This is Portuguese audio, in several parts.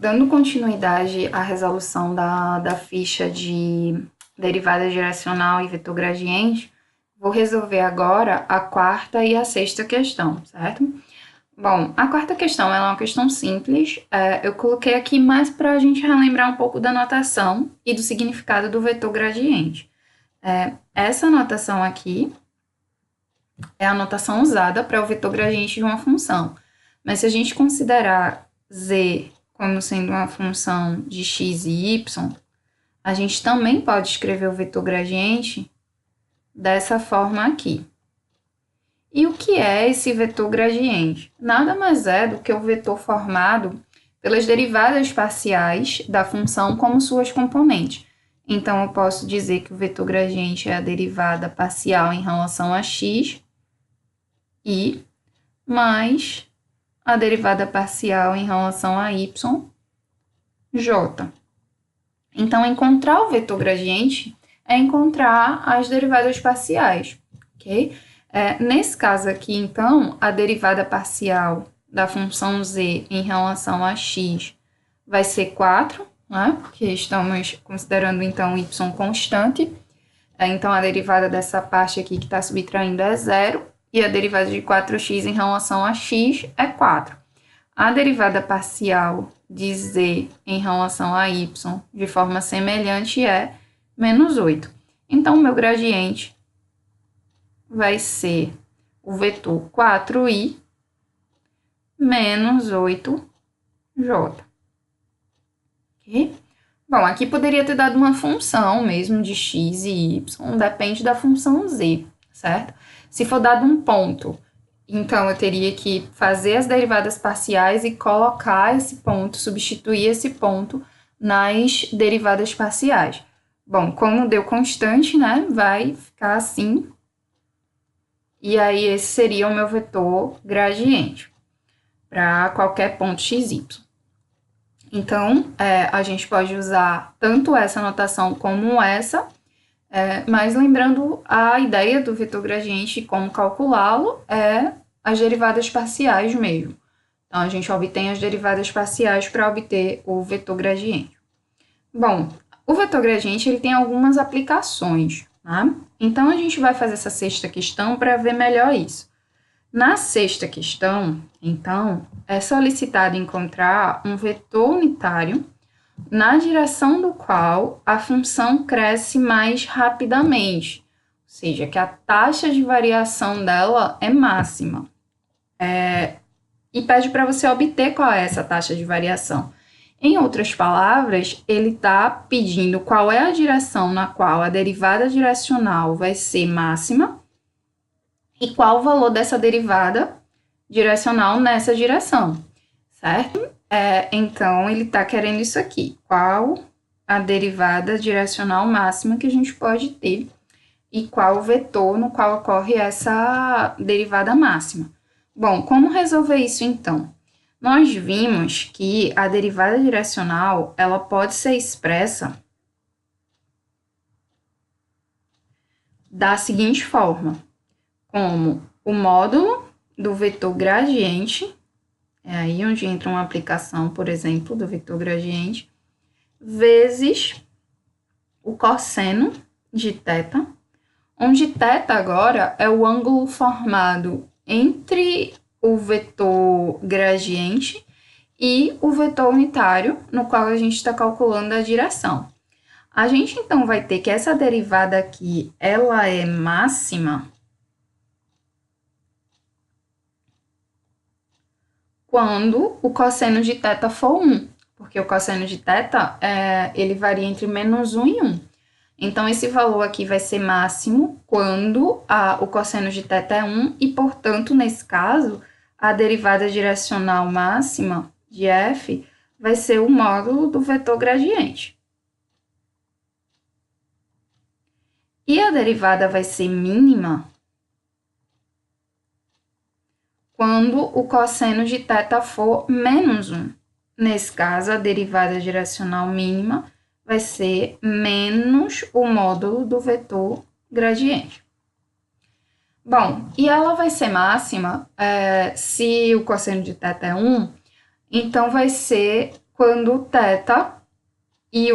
dando continuidade à resolução da ficha de derivada geracional e vetor gradiente, vou resolver agora a quarta e a sexta questão, certo? Bom, a quarta questão é uma questão simples, eu coloquei aqui mais para a gente relembrar um pouco da notação e do significado do vetor gradiente. Essa notação aqui é a notação usada para o vetor gradiente de uma função, mas se a gente considerar z como sendo uma função de x e y, a gente também pode escrever o vetor gradiente dessa forma aqui. E o que é esse vetor gradiente? Nada mais é do que o vetor formado pelas derivadas parciais da função como suas componentes. Então, eu posso dizer que o vetor gradiente é a derivada parcial em relação a x e mais a derivada parcial em relação a y, j. Então, encontrar o vetor gradiente é encontrar as derivadas parciais, ok? Nesse caso aqui, então, a derivada parcial da função z em relação a x vai ser 4, né? Porque estamos considerando, então, y constante. Então, a derivada dessa parte aqui que está subtraindo é 0, e a derivada de 4x em relação a x é 4. A derivada parcial de z em relação a y de forma semelhante é menos 8. Então, o meu gradiente vai ser o vetor 4i menos 8j. Ok? Bom, aqui poderia ter dado uma função mesmo de x e y, depende da função z, certo? Se for dado um ponto, então eu teria que fazer as derivadas parciais e colocar esse ponto, substituir esse ponto nas derivadas parciais. Bom, como deu constante, né, vai ficar assim. E aí esse seria o meu vetor gradiente para qualquer ponto xy. Então, a gente pode usar tanto essa notação como essa, mas lembrando a ideia do vetor gradiente e como calculá-lo é as derivadas parciais mesmo. Então, a gente obtém as derivadas parciais para obter o vetor gradiente. Bom, o vetor gradiente ele tem algumas aplicações, tá? Então, a gente vai fazer essa sexta questão para ver melhor isso. Na sexta questão, então, é solicitado encontrar um vetor unitário na direção do qual a função cresce mais rapidamente, ou seja, que a taxa de variação dela é máxima. E pede para você obter qual é essa taxa de variação. Em outras palavras, ele está pedindo qual é a direção na qual a derivada direcional vai ser máxima e qual o valor dessa derivada direcional nessa direção, certo? Então, ele está querendo isso aqui. Qual a derivada direcional máxima que a gente pode ter e qual o vetor no qual ocorre essa derivada máxima. Bom, como resolver isso, então? Nós vimos que a derivada direcional, ela pode ser expressa da seguinte forma, como o módulo do vetor gradiente, é aí onde entra uma aplicação, por exemplo, do vetor gradiente, vezes o cosseno de θ, onde θ agora é o ângulo formado entre o vetor gradiente e o vetor unitário, no qual a gente está calculando a direção. A gente, então, vai ter que essa derivada aqui, ela é máxima quando o cosseno de θ for 1, porque o cosseno de θ, ele varia entre menos 1 e 1. Então, esse valor aqui vai ser máximo quando o cosseno de θ é 1 e, portanto, nesse caso, a derivada direcional máxima de f vai ser o módulo do vetor gradiente. E a derivada vai ser mínima quando o cosseno de θ for menos 1. Nesse caso, a derivada direcional mínima vai ser menos o módulo do vetor gradiente. Bom, e ela vai ser máxima se o cosseno de θ é 1, então vai ser quando θ e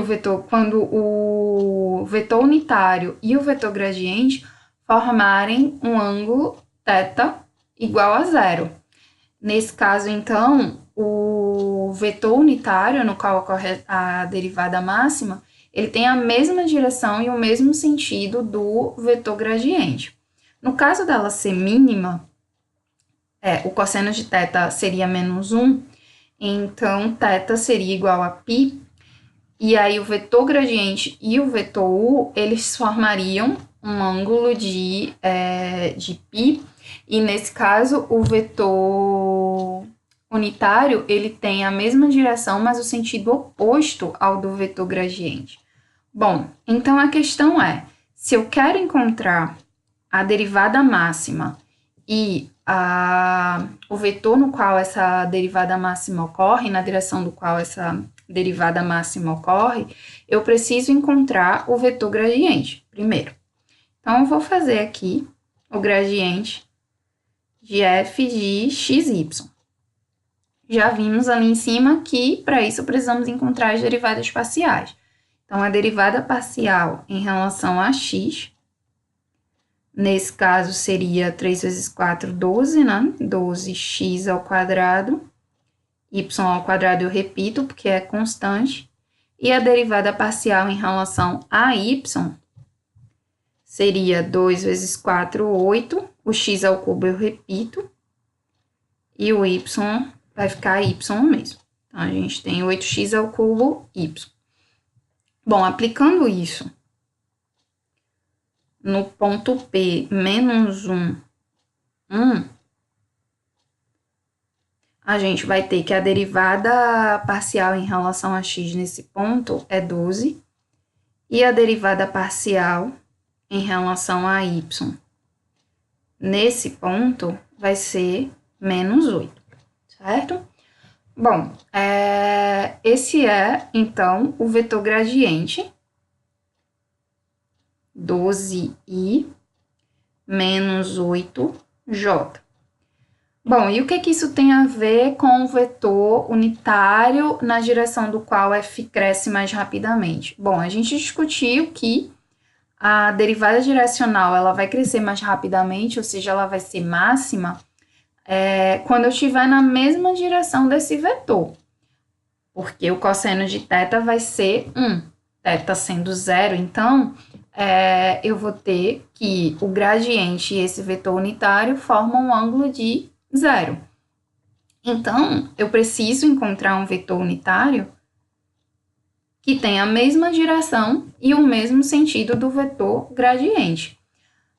quando o vetor unitário e o vetor gradiente formarem um ângulo θ igual a zero. Nesse caso, então, o vetor unitário, no qual ocorre a derivada máxima, ele tem a mesma direção e o mesmo sentido do vetor gradiente. No caso dela ser mínima, o cosseno de θ seria menos 1, então θ seria igual a π, e aí o vetor gradiente e o vetor u, eles formariam um ângulo de π, e nesse caso o vetor unitário, ele tem a mesma direção, mas o sentido oposto ao do vetor gradiente. Bom, então a questão é, se eu quero encontrar a derivada máxima e o vetor no qual essa derivada máxima ocorre, na direção do qual essa derivada máxima ocorre, eu preciso encontrar o vetor gradiente primeiro. Então, eu vou fazer aqui o gradiente de f de xy. Já vimos ali em cima que, para isso, precisamos encontrar as derivadas parciais. Então, a derivada parcial em relação a x, nesse caso, seria 3 vezes 4, 12, né? 12x ao quadrado. Y ao quadrado eu repito, porque é constante. E a derivada parcial em relação a y seria 2 vezes 4, 8. O x ao cubo eu repito. E o y vai ficar y mesmo. Então, a gente tem 8x ao cubo y. Bom, aplicando isso no ponto P menos 1, 1, a gente vai ter que a derivada parcial em relação a x nesse ponto é 12, e a derivada parcial em relação a y nesse ponto vai ser menos 8, certo? Bom, esse é, então, o vetor gradiente, 12i menos 8j. Bom, e o que isso tem a ver com o vetor unitário na direção do qual f cresce mais rapidamente? Bom, a gente discutiu que a derivada direcional ela vai crescer mais rapidamente, ou seja, ela vai ser máxima, quando eu estiver na mesma direção desse vetor, porque o cosseno de θ vai ser 1, θ sendo 0, então eu vou ter que o gradiente e esse vetor unitário formam um ângulo de 0. Então, eu preciso encontrar um vetor unitário que tenha a mesma direção e o mesmo sentido do vetor gradiente.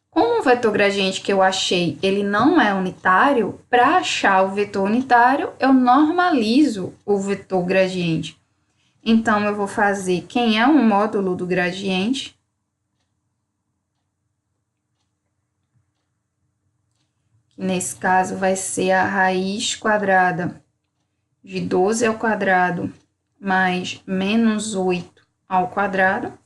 Como o vetor gradiente que eu achei, ele não é unitário, para achar o vetor unitário, eu normalizo o vetor gradiente. Então, eu vou fazer quem é um módulo do gradiente. Nesse caso, vai ser a raiz quadrada de 12 ao quadrado mais menos 8 ao quadrado,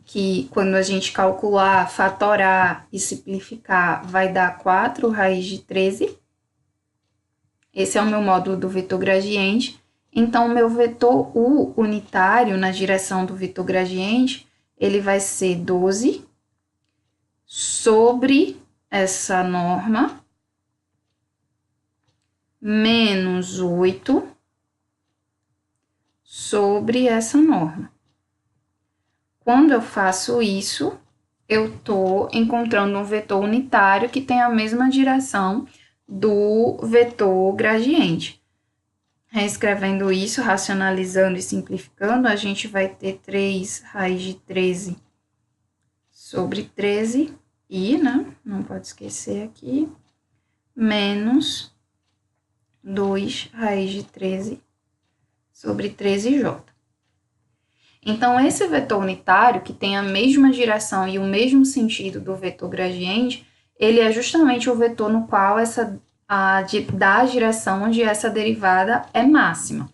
que quando a gente calcular, fatorar e simplificar, vai dar 4 raiz de 13. Esse é o meu módulo do vetor gradiente. Então, o meu vetor u unitário na direção do vetor gradiente, ele vai ser 12 sobre essa norma, menos 8 sobre essa norma. Quando eu faço isso, eu estou encontrando um vetor unitário que tem a mesma direção do vetor gradiente. Reescrevendo isso, racionalizando e simplificando, a gente vai ter 3 raiz de 13 sobre 13, e, né, não pode esquecer aqui, menos 2 raiz de 13 sobre 13j. Então, esse vetor unitário, que tem a mesma direção e o mesmo sentido do vetor gradiente, ele é justamente o vetor no qual dá a direção onde essa derivada é máxima.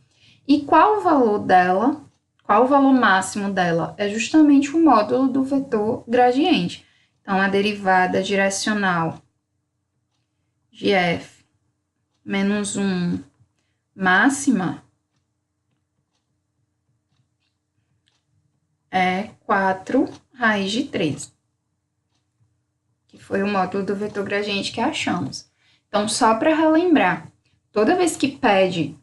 E qual o valor dela? Qual o valor máximo dela? É justamente o módulo do vetor gradiente. Então, a derivada direcional de f menos 1 máxima é 4 raiz de 13, que foi o módulo do vetor gradiente que achamos. Então, só para relembrar, toda vez que pede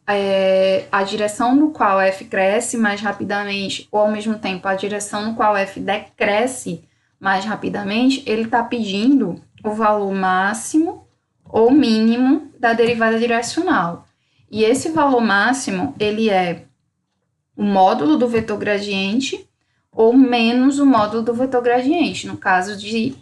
a direção no qual f cresce mais rapidamente, ou ao mesmo tempo a direção no qual f decresce mais rapidamente, ele está pedindo o valor máximo ou mínimo da derivada direcional. E esse valor máximo, ele é o módulo do vetor gradiente ou menos o módulo do vetor gradiente, no caso de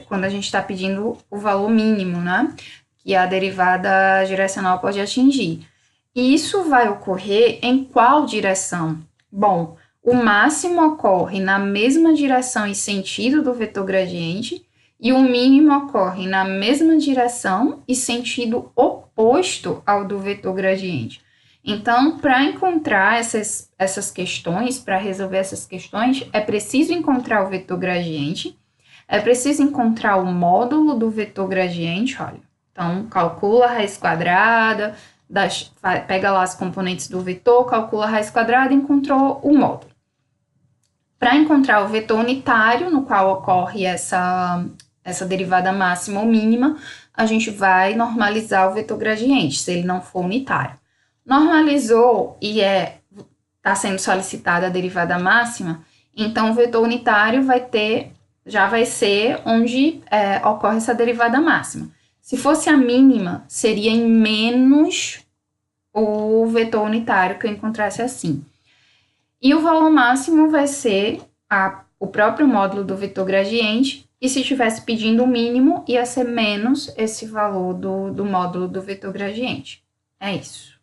quando a gente está pedindo o valor mínimo, né? Que a derivada direcional pode atingir. E isso vai ocorrer em qual direção? Bom, o máximo ocorre na mesma direção e sentido do vetor gradiente, e o mínimo ocorre na mesma direção e sentido oposto ao do vetor gradiente. Então, para encontrar essas questões, para resolver essas questões, é preciso encontrar o vetor gradiente, é preciso encontrar o módulo do vetor gradiente, olha. Então, calcula a raiz quadrada, pega lá as componentes do vetor, calcula a raiz quadrada e encontrou o módulo. Para encontrar o vetor unitário, no qual ocorre essa derivada máxima ou mínima, a gente vai normalizar o vetor gradiente, se ele não for unitário. Normalizou e está sendo solicitada a derivada máxima, então o vetor unitário já vai ser onde ocorre essa derivada máxima. Se fosse a mínima, seria em menos o vetor unitário que eu encontrasse assim. E o valor máximo vai ser o próprio módulo do vetor gradiente, e se estivesse pedindo o mínimo, ia ser menos esse valor do módulo do vetor gradiente. É isso.